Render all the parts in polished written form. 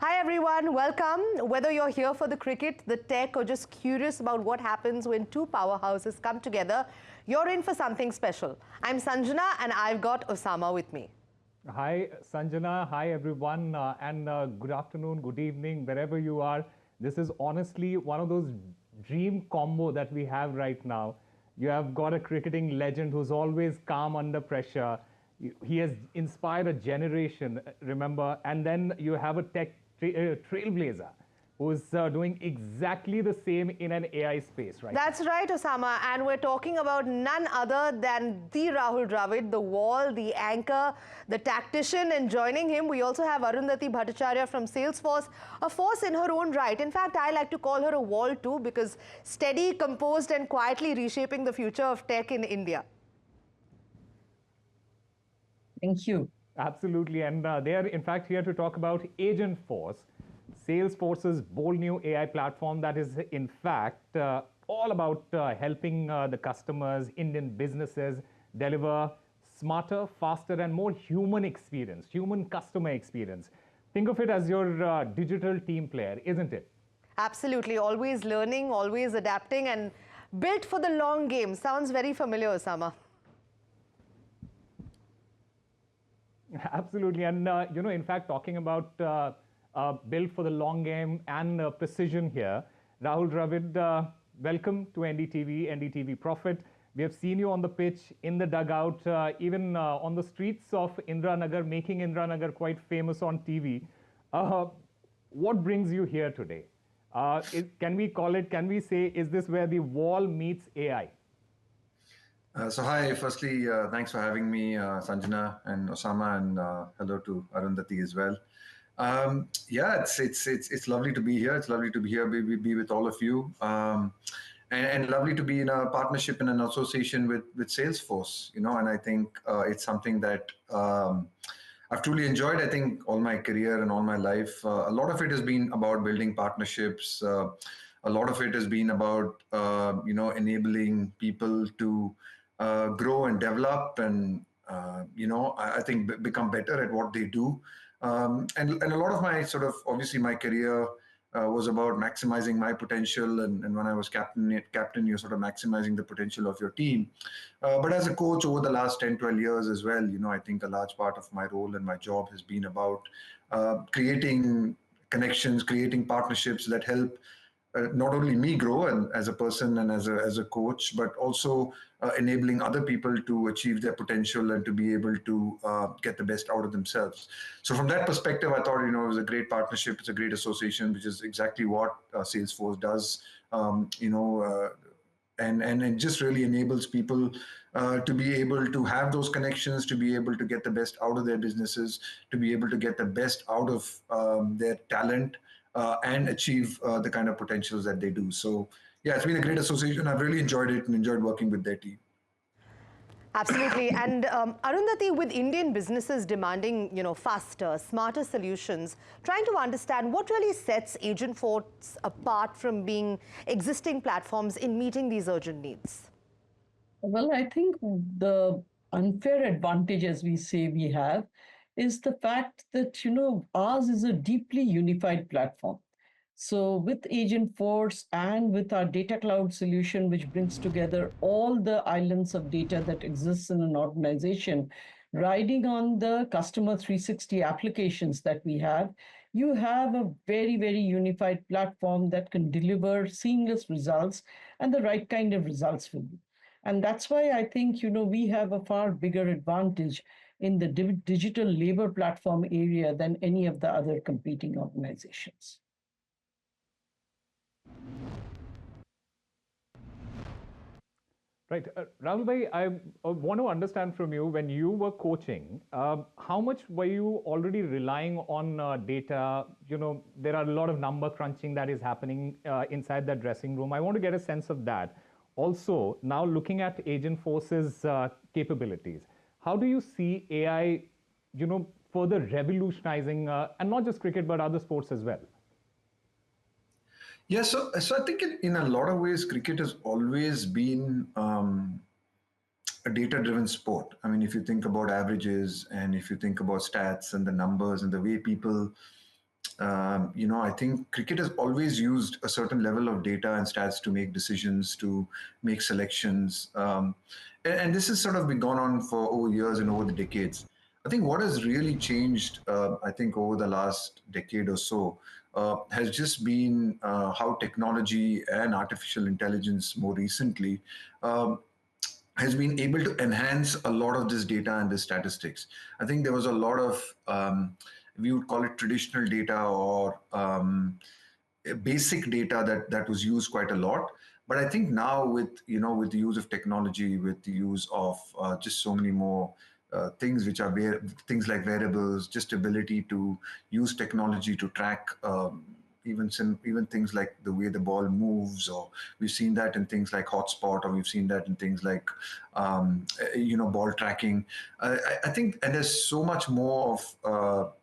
Hi everyone, welcome. Whether you're here for the cricket, the tech, or just curious about what happens when two powerhouses come together, you're in for something special. I'm Sanjana and I've got Osama with me. Hi, Sanjana. Hi, everyone. And good afternoon, good evening, wherever you are. This is honestly one of those dream combo that we have right now. You have got a cricketing legend who's always calm under pressure. He has inspired a generation, remember? And then you have a tech trailblazer who's doing exactly the same in an AI space, right? That's right, Osama. And we're talking about none other than the Rahul Dravid, the wall, the anchor, the tactician. And joining him, we also have Arundhati Bhattacharya from Salesforce, a force in her own right. In fact, I like to call her a wall too, because steady, composed, and quietly reshaping the future of tech in India. Thank you. Absolutely. And they are, in fact, here to talk about Agent Force, Salesforce's bold new AI platform that is, in fact, all about helping the customers, Indian businesses, deliver smarter, faster, and more human experience, human customer experience. Think of it as your digital team player, isn't it? Absolutely. Always learning, always adapting, and built for the long game. Sounds very familiar, Osama. Absolutely. And, in fact, talking about build for the long game and precision here, Rahul Dravid, welcome to NDTV Profit. We have seen you on the pitch, in the dugout, even on the streets of Indranagar, making Indranagar quite famous on TV. What brings you here today? Can we say, is this where the wall meets AI? Hi, firstly, thanks for having me, Sanjana and Osama, and hello to Arundhati as well. Yeah, it's lovely to be here. It's lovely to be here, be with all of you, and lovely to be in a partnership and an association with Salesforce. And I think it's something that I've truly enjoyed. I think all my career and all my life, a lot of it has been about building partnerships. A lot of it has been about enabling people to grow and develop, and I think become better at what they do. And a lot of my obviously my career was about maximizing my potential, and when I was captain, you're sort of maximizing the potential of your team. But as a coach over the last 10, 12 years as well, I think a large part of my role and my job has been about creating connections, creating partnerships that help not only me grow and as a person and as a coach, but also enabling other people to achieve their potential and to be able to get the best out of themselves. So from that perspective, I thought, it was a great partnership. It's a great association, which is exactly what Salesforce does. And it just really enables people to be able to have those connections, to be able to get the best out of their businesses, to be able to get the best out of their talent, and achieve the kind of potentials that they do. So yeah, it's been a great association. I've really enjoyed it and enjoyed working with their team. Absolutely. And Arundhati, with Indian businesses demanding, faster, smarter solutions, trying to understand what really sets Agent Force apart from being existing platforms in meeting these urgent needs. Well, I think the unfair advantage, as we say we have, is the fact that, ours is a deeply unified platform. So with Agent Force and with our data cloud solution, which brings together all the islands of data that exists in an organization, riding on the customer 360 applications that we have, you have a very, very unified platform that can deliver seamless results and the right kind of results for you. And that's why I think, we have a far bigger advantage in the digital labor platform area than any of the other competing organizations. Right. Rahul bhai, I want to understand from you, when you were coaching, how much were you already relying on data? There are a lot of number crunching that is happening inside that dressing room. I want to get a sense of that. Also, now looking at Agent Force's capabilities, how do you see AI, further revolutionizing, and not just cricket, but other sports as well? Yeah, so I think in a lot of ways, cricket has always been a data-driven sport. I mean, if you think about averages and if you think about stats and the numbers and the way people I think cricket has always used a certain level of data and stats to make decisions, to make selections. And this has sort of been gone on for over years and over the decades. I think what has really changed, I think, over the last decade or so, has just been how technology and artificial intelligence more recently has been able to enhance a lot of this data and the statistics. I think there was a lot of, we would call it traditional data or basic data that was used quite a lot. But I think now with the use of technology, with the use of just so many more things which are things like wearables, just ability to use technology to track even things like the way the ball moves, or we've seen that in things like hotspot, or we've seen that in things like ball tracking. I think, and there's so much more of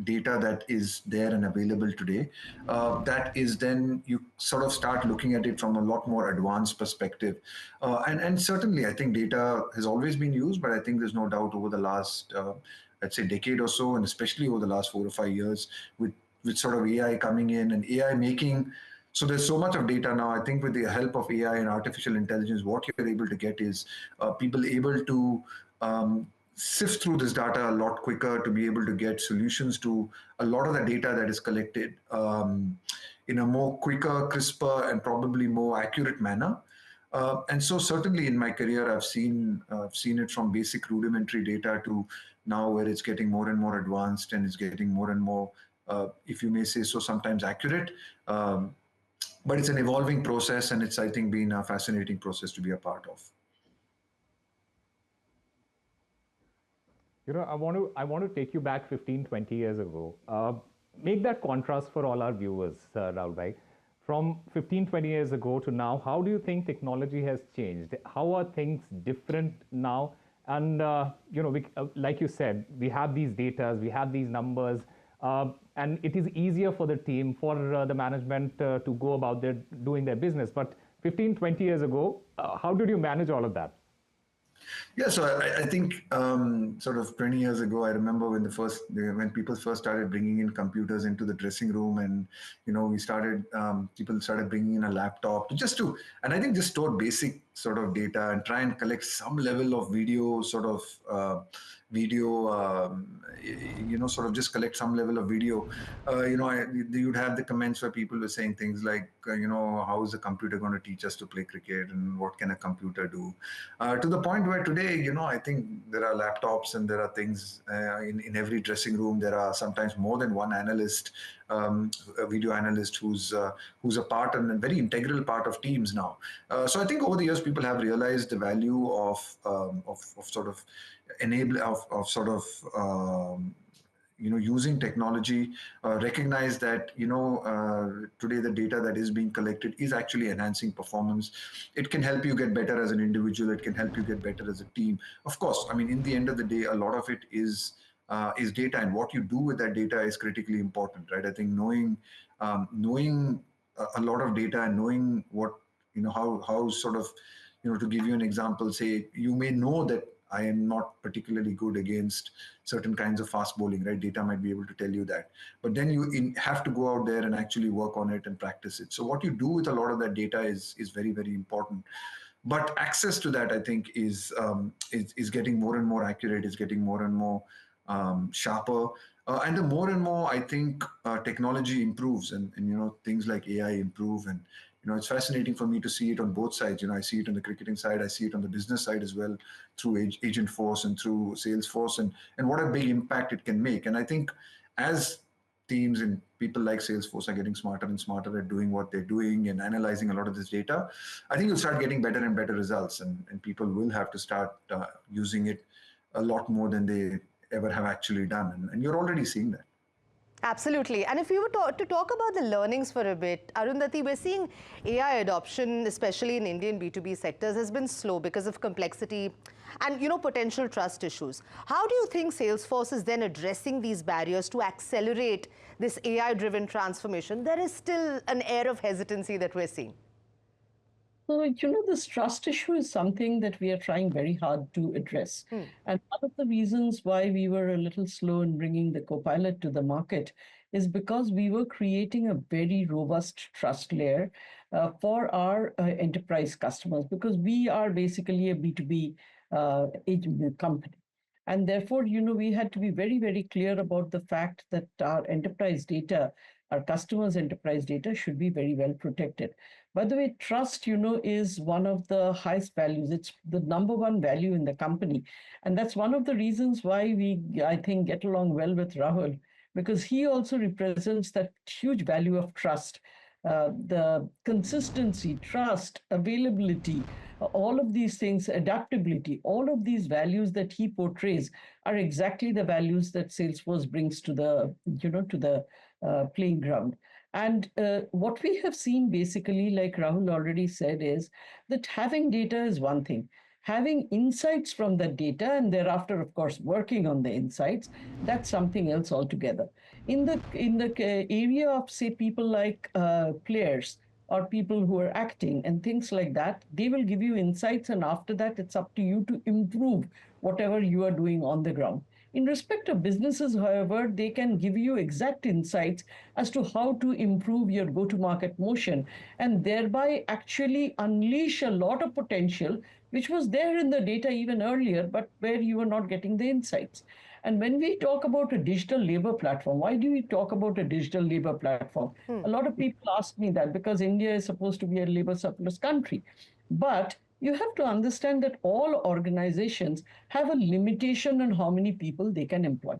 data that is there and available today, that is then you sort of start looking at it from a lot more advanced perspective. And certainly, I think data has always been used, but I think there's no doubt over the last, let's say, decade or so, and especially over the last 4 or 5 years, with sort of AI coming in and AI making. So there's so much of data now. I think with the help of AI and artificial intelligence, what you're able to get is people able to sift through this data a lot quicker, to be able to get solutions to a lot of the data that is collected in a more quicker, crisper, and probably more accurate manner. And so certainly in my career, I've seen it from basic rudimentary data to now where it's getting more and more advanced, and it's getting more and more, if you may say so, sometimes accurate. But it's an evolving process, and it's, I think, been a fascinating process to be a part of. I want to take you back 15, 20 years ago. Make that contrast for all our viewers, Rahul, right? From 15, 20 years ago to now, how do you think technology has changed? How are things different now? And, like you said, we have these data, we have these numbers, and it is easier for the team, for the management to go about doing their business. But 15, 20 years ago, how did you manage all of that? Yeah, so I think sort of 20 years ago, I remember when people first started bringing in computers into the dressing room, and people started bringing in a laptop and I think just store basic sort of data and try and collect some level of video, sort of just collect some level of video. You'd have the comments where people were saying things like, how is a computer going to teach us to play cricket, and what can a computer do? To the point where today, I think there are laptops and there are things in every dressing room. There are sometimes more than one analyst, a video analyst who's a part and a very integral part of teams now. So I think over the years, people have realized the value of sort of using technology, recognize that today the data that is being collected is actually enhancing performance. It can help you get better as an individual. It can help you get better as a team. Of course, I mean, in the end of the day, a lot of it is data, and what you do with that data is critically important, right? I think knowing a lot of data and knowing what how sort of to give you an example, say you may know that I am not particularly good against certain kinds of fast bowling, right? Data might be able to tell you that. But then you have to go out there and actually work on it and practice it. So what you do with a lot of that data is very, very important. But access to that, I think, is getting more and more accurate, is getting more and more sharper. And the more and more, I think, technology improves and things like AI improve. And it's fascinating for me to see it on both sides. I see it on the cricketing side, I see it on the business side as well, through Agentforce and through Salesforce, and what a big impact it can make. And I think as teams and people like Salesforce are getting smarter and smarter at doing what they're doing and analyzing a lot of this data, I think you'll start getting better and better results, and people will have to start using it a lot more than they ever have actually done. And you're already seeing that. Absolutely. And if we were to talk about the learnings for a bit, Arundhati, we're seeing AI adoption, especially in Indian B2B sectors, has been slow because of complexity and, potential trust issues. How do you think Salesforce is then addressing these barriers to accelerate this AI-driven transformation? There is still an air of hesitancy that we're seeing. So, this trust issue is something that we are trying very hard to address. Hmm. And one of the reasons why we were a little slow in bringing the Copilot to the market is because we were creating a very robust trust layer for our enterprise customers, because we are basically a B2B agent company. And therefore, we had to be very, very clear about the fact that our enterprise data, our customers' enterprise data should be very well protected. By the way, trust, is one of the highest values. It's the number one value in the company. And that's one of the reasons why I think, get along well with Rahul, because he also represents that huge value of trust. The consistency, trust, availability, all of these things, adaptability, all of these values that he portrays are exactly the values that Salesforce brings to the playing ground. And what we have seen basically, like Rahul already said, is that having data is one thing. Having insights from that data and thereafter, of course, working on the insights, that's something else altogether. In the area of, say, people like players or people who are acting and things like that, they will give you insights, and after that, it's up to you to improve whatever you are doing on the ground. In respect of businesses, however, they can give you exact insights as to how to improve your go to market motion and thereby actually unleash a lot of potential which was there in the data even earlier, but where you were not getting the insights. And when we talk about a digital labor platform, why do we talk about a digital labor platform? Hmm. A lot of people ask me that because India is supposed to be a labor surplus country. But you have to understand that all organizations have a limitation on how many people they can employ.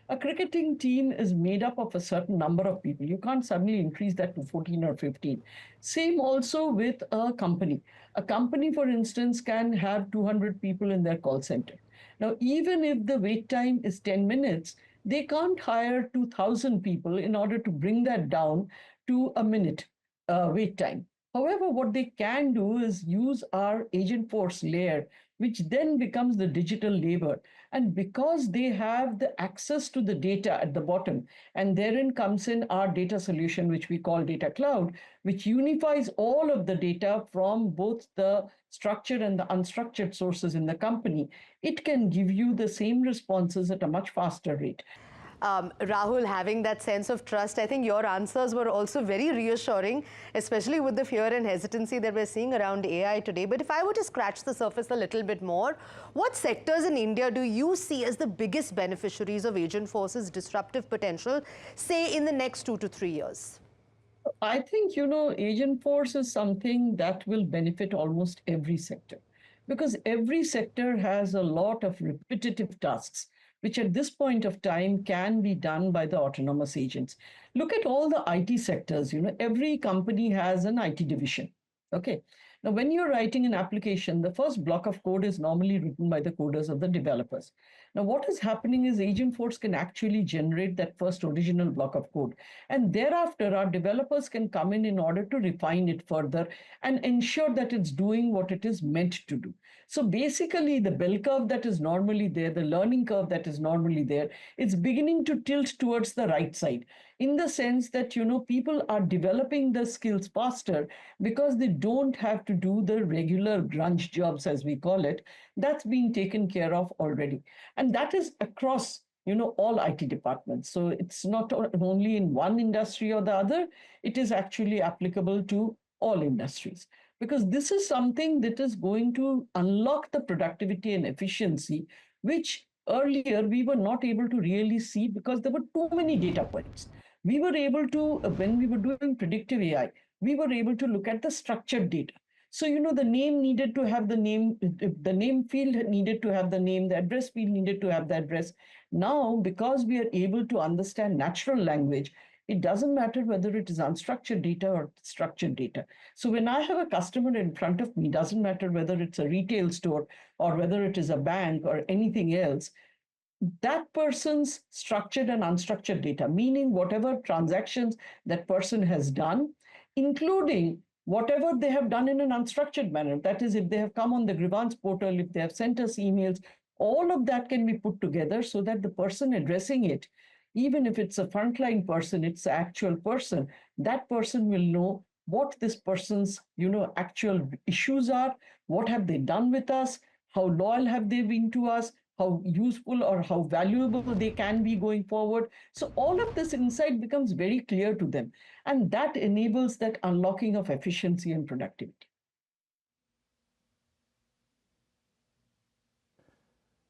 A cricketing team is made up of a certain number of people. You can't suddenly increase that to 14 or 15. Same also with a company. A company, for instance, can have 200 people in their call center. Now, even if the wait time is 10 minutes, they can't hire 2,000 people in order to bring that down to a minute wait time. However, what they can do is use our agent force layer, which then becomes the digital labor. And because they have the access to the data at the bottom, and therein comes in our data solution, which we call Data Cloud, which unifies all of the data from both the structured and the unstructured sources in the company, it can give you the same responses at a much faster rate. Rahul, having that sense of trust, I think your answers were also very reassuring, especially with the fear and hesitancy that we're seeing around AI today. But if I were to scratch the surface a little bit more, what sectors in India do you see as the biggest beneficiaries of Agent Force's disruptive potential, say in the next 2 to 3 years? I think, agent force is something that will benefit almost every sector, because every sector has a lot of repetitive tasks, which at this point of time can be done by the autonomous agents. Look at all the IT sectors, every company has an IT division. Okay. Now, when you're writing an application, the first block of code is normally written by the coders or the developers. Now, what is happening is Agentforce can actually generate that first original block of code. And thereafter, our developers can come in order to refine it further and ensure that it's doing what it is meant to do. So basically, the bell curve that is normally there, the learning curve that is normally there, it's beginning to tilt towards the right side, in the sense that people are developing the skills faster because they don't have to do the regular grunge jobs, as we call it. That's being taken care of already, and that is across all IT departments. So it's not only in one industry or the other, it is actually applicable to all industries, because this is something that is going to unlock the productivity and efficiency, which earlier we were not able to really see because there were too many data points. We were able to, when we were doing predictive AI, we were able to look at the structured data. So, the name needed to have the name field needed to have the name, the address field needed to have the address. Now, because we are able to understand natural language, it doesn't matter whether it is unstructured data or structured data. So when I have a customer in front of me, doesn't matter whether it's a retail store or whether it is a bank or anything else, that person's structured and unstructured data, meaning whatever transactions that person has done, including whatever they have done in an unstructured manner. That is, if they have come on the grievance portal, if they have sent us emails, all of that can be put together so that the person addressing it, even if it's a frontline person, it's the actual person, that person will know what this person's, actual issues are, what have they done with us, how loyal have they been to us, how useful or how valuable they can be going forward. So all of this insight becomes very clear to them, and that enables that unlocking of efficiency and productivity.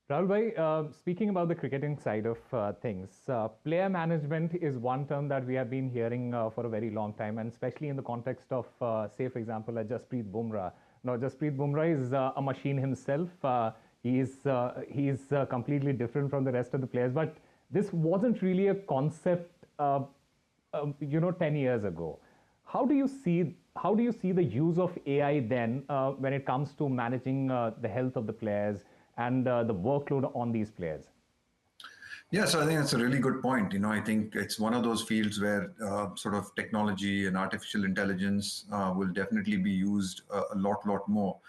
Rahul bhai, speaking about the cricketing side of things, player management is one term that we have been hearing for a very long time, and especially in the context of, say, for example, Jasprit Bumrah. Now, Jasprit Bumrah is a machine himself. He's completely different from the rest of the players, but this wasn't really a concept, 10 years ago. How do you see the use of AI then when it comes to managing the health of the players and the workload on these players? Yeah, so I think that's a really good point. I think it's one of those fields where sort of technology and artificial intelligence will definitely be used a lot more.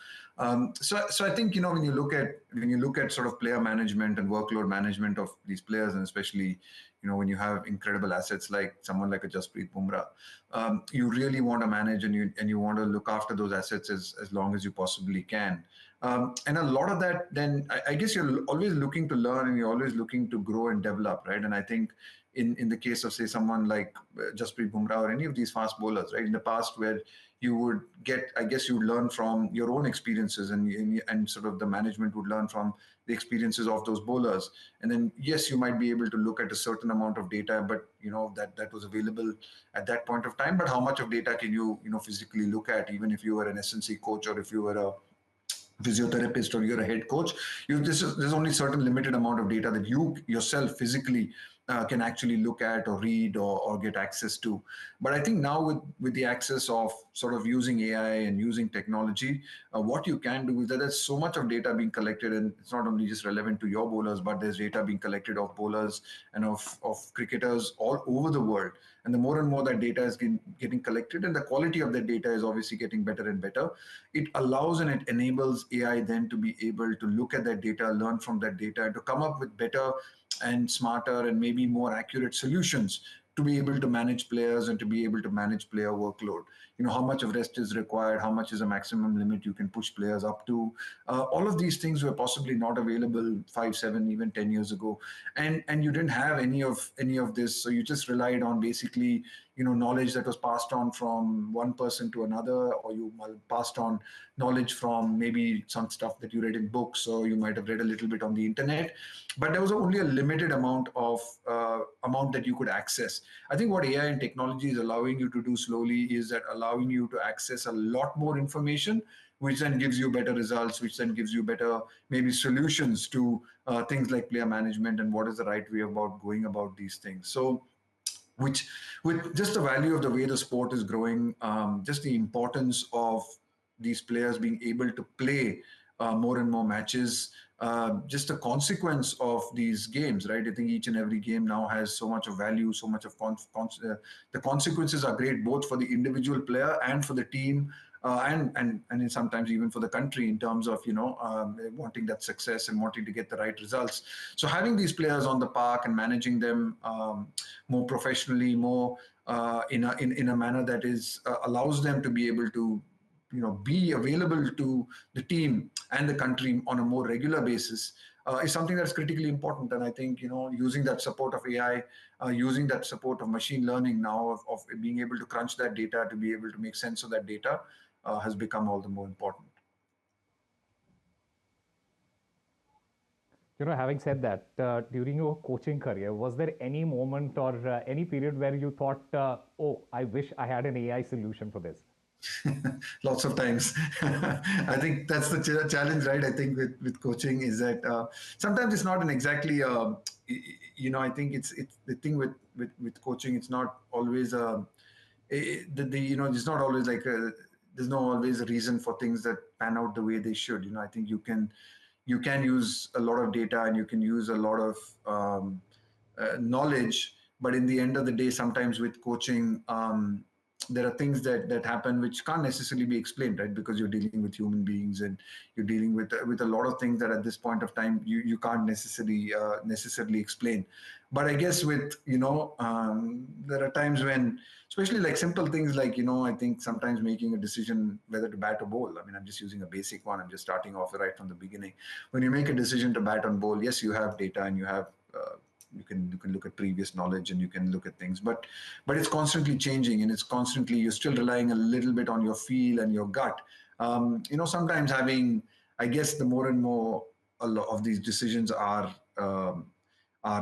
So I think when you look at sort of player management and workload management of these players, and especially when you have incredible assets like someone like a Jasprit Bumrah, you really want to manage and you want to look after those assets as long as you possibly can. And a lot of that, then I guess you're always looking to learn and you're always looking to grow and develop, right? And I think in the case of, say, someone like Jasprit Bumrah or any of these fast bowlers, right? In the past, where you would get, I guess you would learn from your own experiences, and sort of the management would learn from the experiences of those bowlers. And then, yes, you might be able to look at a certain amount of data, but that was available at that point of time. But how much of data can you physically look at, even if you were an S&C coach or if you were a physiotherapist or you're a head coach, there's only certain limited amount of data that you yourself physically can actually look at or read or get access to. But I think now with the access of sort of using AI and using technology, what you can do is that there's so much of data being collected, and it's not only just relevant to your bowlers, but there's data being collected of bowlers and of cricketers all over the world. And the more and more that data is getting collected, and the quality of that data is obviously getting better and better, it allows and it enables AI then to be able to look at that data, learn from that data, and to come up with better and smarter and maybe more accurate solutions to be able to manage players and to be able to manage player workload. How much of rest is required, how much is a maximum limit you can push players up to. All of these things were possibly not available 5, 7, even 10 years ago, and you didn't have any of this, so you just relied on basically knowledge that was passed on from one person to another, or you passed on knowledge from maybe some stuff that you read in books, or you might have read a little bit on the internet, but there was only a limited amount that you could access. I think what AI and technology is allowing you to do slowly is that allowing you to access a lot more information, which then gives you better results, which then gives you better maybe solutions to things like player management and what is the right way about going about these things. So which with just the value of the way the sport is growing, just the importance of these players being able to play more and more matches, just a consequence of these games, right? I think each and every game now has so much of value, so much of the consequences are great both for the individual player and for the team, and sometimes even for the country in terms of wanting that success and wanting to get the right results. So having these players on the park and managing them more professionally, more in a manner that is allows them to be able to be available to the team and the country on a more regular basis is something that's critically important. And I think using that support of AI, using that support of machine learning now, of being able to crunch that data, to be able to make sense of that data, has become all the more important. Having said that, during your coaching career, was there any moment or any period where you thought, oh, I wish I had an AI solution for this? Lots of times. I think that's the challenge, right? I think with coaching is that sometimes it's not an exactly, I think it's the thing with coaching, it's not always, it's not always like, there's no always a reason for things that pan out the way they should. I think you can use a lot of data and you can use a lot of knowledge, but in the end of the day, sometimes with coaching, there are things that happen which can't necessarily be explained, right? Because you're dealing with human beings and you're dealing with a lot of things that at this point of time you can't necessarily explain. But I guess with there are times when, especially like simple things like I think sometimes making a decision whether to bat or bowl. I mean, I'm just using a basic one. I'm just starting off right from the beginning. When you make a decision to bat on bowl, yes, you have data and you have. You can look at previous knowledge and you can look at things, but it's constantly changing and it's constantly you're still relying a little bit on your feel and your gut. Sometimes having, I guess, the more and more a lot of these decisions are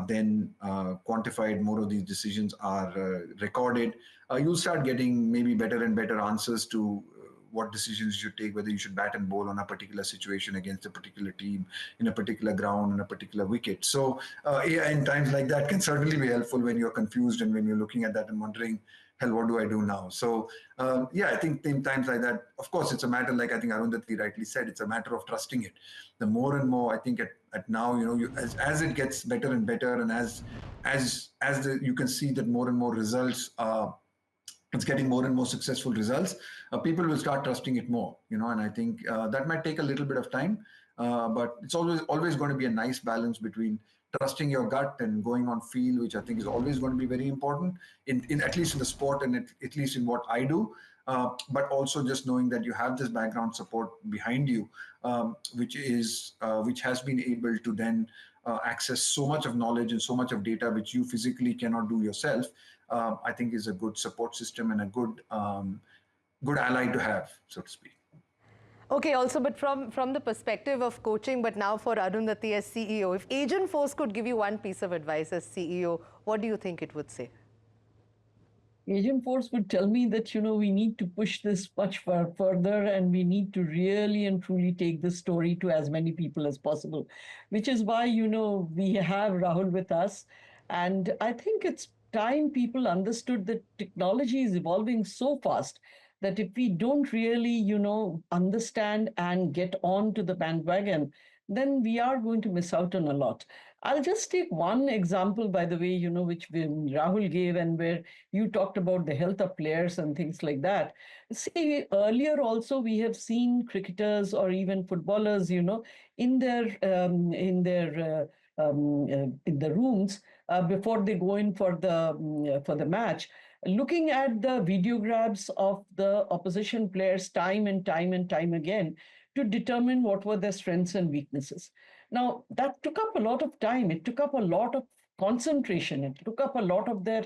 then quantified, more of these decisions are recorded, you'll start getting maybe better and better answers to what decisions you should take, whether you should bat and bowl on a particular situation against a particular team, in a particular ground, in a particular wicket. So AI in times like that can certainly be helpful when you're confused and when you're looking at that and wondering, hell, what do I do now? So I think in times like that, of course, it's a matter, like I think Arundhati rightly said, it's a matter of trusting it. The more and more, I think at now, as it gets better and better, and you can see that more and more results it's getting more and more successful results, people will start trusting it more, and I think that might take a little bit of time, but it's always going to be a nice balance between trusting your gut and going on feel, which I think is always going to be very important in at least in the sport and at least in what I do, but also just knowing that you have this background support behind you, which has been able to then access so much of knowledge and so much of data which you physically cannot do yourself. I think is a good support system and a good ally to have, so to speak. Okay, also, but from the perspective of coaching, but now for Arundhati as CEO, if Agentforce could give you one piece of advice as CEO, what do you think it would say? Agentforce would tell me that, we need to push this much further and we need to really and truly take this story to as many people as possible, which is why, we have Rahul with us. And I think it's time people understood that technology is evolving so fast that if we don't really, understand and get on to the bandwagon, then we are going to miss out on a lot. I'll just take one example, by the way, which Rahul gave, and where you talked about the health of players and things like that. See, earlier also we have seen cricketers or even footballers, in the rooms before they go in for the match, looking at the videograms of the opposition players time and time and time again to determine what were their strengths and weaknesses. Now, that took up a lot of time. It took up a lot of concentration. It took up a lot of their,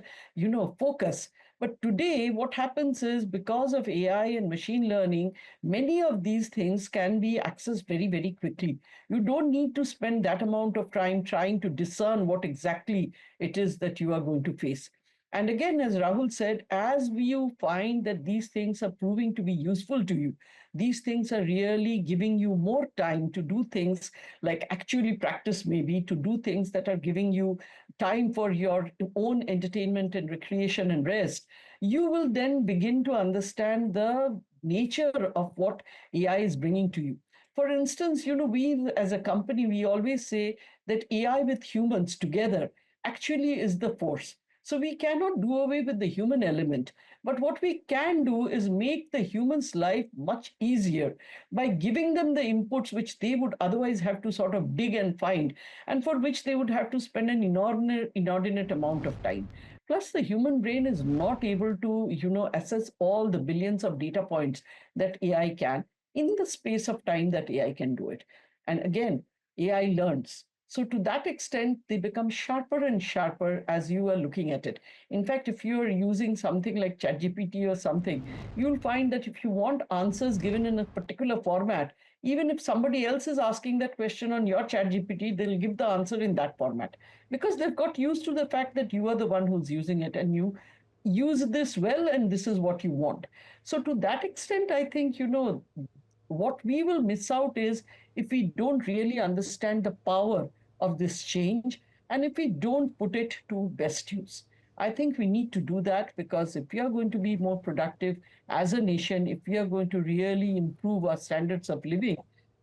focus. But today, what happens is because of AI and machine learning, many of these things can be accessed very, very quickly. You don't need to spend that amount of time trying to discern what exactly it is that you are going to face. And again, as Rahul said, as you find that these things are proving to be useful to you, these things are really giving you more time to do things like actually practice, maybe to do things that are giving you time for your own entertainment and recreation and rest, you will then begin to understand the nature of what AI is bringing to you. For instance, we as a company, we always say that AI with humans together actually is the force. So we cannot do away with the human element. But what we can do is make the human's life much easier by giving them the inputs which they would otherwise have to sort of dig and find, and for which they would have to spend an inordinate amount of time. Plus, the human brain is not able to, assess all the billions of data points that AI can in the space of time that AI can do it. And again, AI learns. So to that extent, they become sharper and sharper as you are looking at it. In fact, if you are using something like ChatGPT or something, you'll find that if you want answers given in a particular format, even if somebody else is asking that question on your ChatGPT, they'll give the answer in that format because they've got used to the fact that you are the one who's using it and you use this well and this is what you want. So to that extent, I think, what we will miss out is if we don't really understand the power of this change and if we don't put it to best use. I think we need to do that because if we are going to be more productive as a nation, if we are going to really improve our standards of living,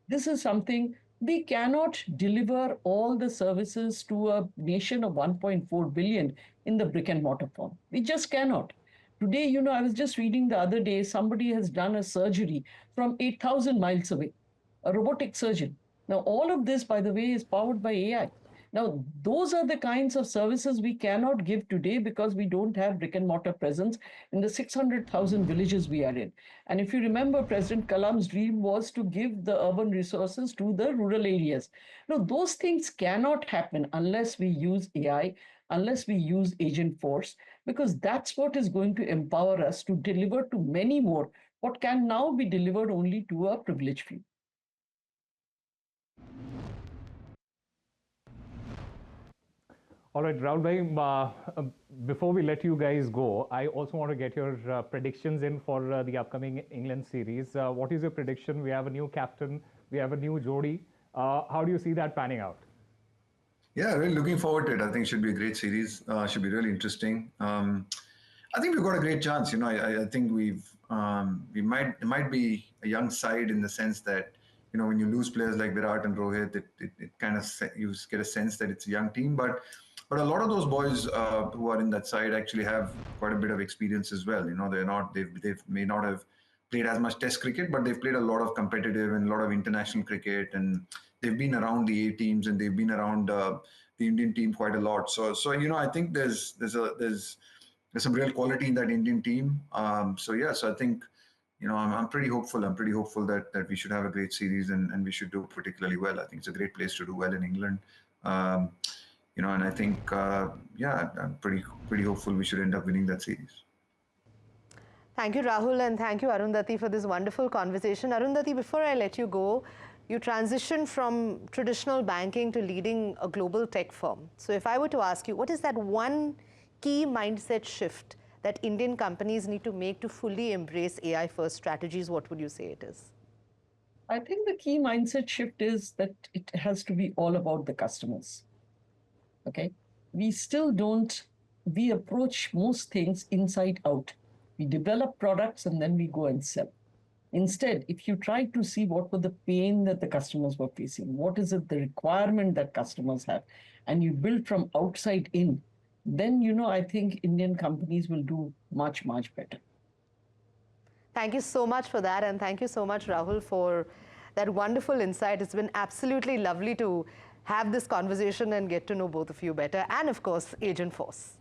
this is something we cannot deliver all the services to a nation of 1.4 billion in the brick and mortar form. We just cannot. Today, you know, I was just reading the other day, somebody has done a surgery from 8,000 miles away, a robotic surgeon. Now, all of this, by the way, is powered by AI. Now, those are the kinds of services we cannot give today because we don't have brick and mortar presence in the 600,000 villages we are in. And if you remember, President Kalam's dream was to give the urban resources to the rural areas. Now, those things cannot happen unless we use AI, unless we use agent force, because that's what is going to empower us to deliver to many more what can now be delivered only to a privileged few. All right, Rahul bhai, before we let you guys go, I also want to get your predictions in for the upcoming England series. What is your prediction? We have a new captain, we have a new Jodi. How do you see that panning out? Yeah, really looking forward to it. I think it should be a great series. Should be really interesting. I think we've got a great chance. You know, I think it might be a young side in the sense that, you know, when you lose players like Virat and Rohit, it kind of you get a sense that it's a young team. But a lot of those boys who are in that side actually have quite a bit of experience as well. You know, they may not have played as much Test cricket, but they've played a lot of competitive and a lot of international cricket, and they've been around the A teams and they've been around the Indian team quite a lot. So you know, I think there's some real quality in that Indian team. So I think, you know, I'm pretty hopeful. I'm pretty hopeful that we should have a great series and we should do particularly well. I think it's a great place to do well in England. You know, and I think, I'm pretty hopeful we should end up winning that series. Thank you, Rahul, and thank you, Arundhati, for this wonderful conversation. Arundhati, before I let you go, you transitioned from traditional banking to leading a global tech firm. So if I were to ask you, what is that one key mindset shift that Indian companies need to make to fully embrace AI-first strategies, what would you say it is? I think the key mindset shift is that it has to be all about the customers. Okay. We approach most things inside out. We develop products and then we go and sell. Instead, if you try to see what were the pain that the customers were facing, what is it the requirement that customers have, and you build from outside in, then, you know, I think Indian companies will do much, much better. Thank you so much for that, and thank you so much, Rahul, for that wonderful insight. It's been absolutely lovely to have this conversation and get to know both of you better, and of course, Agent Force.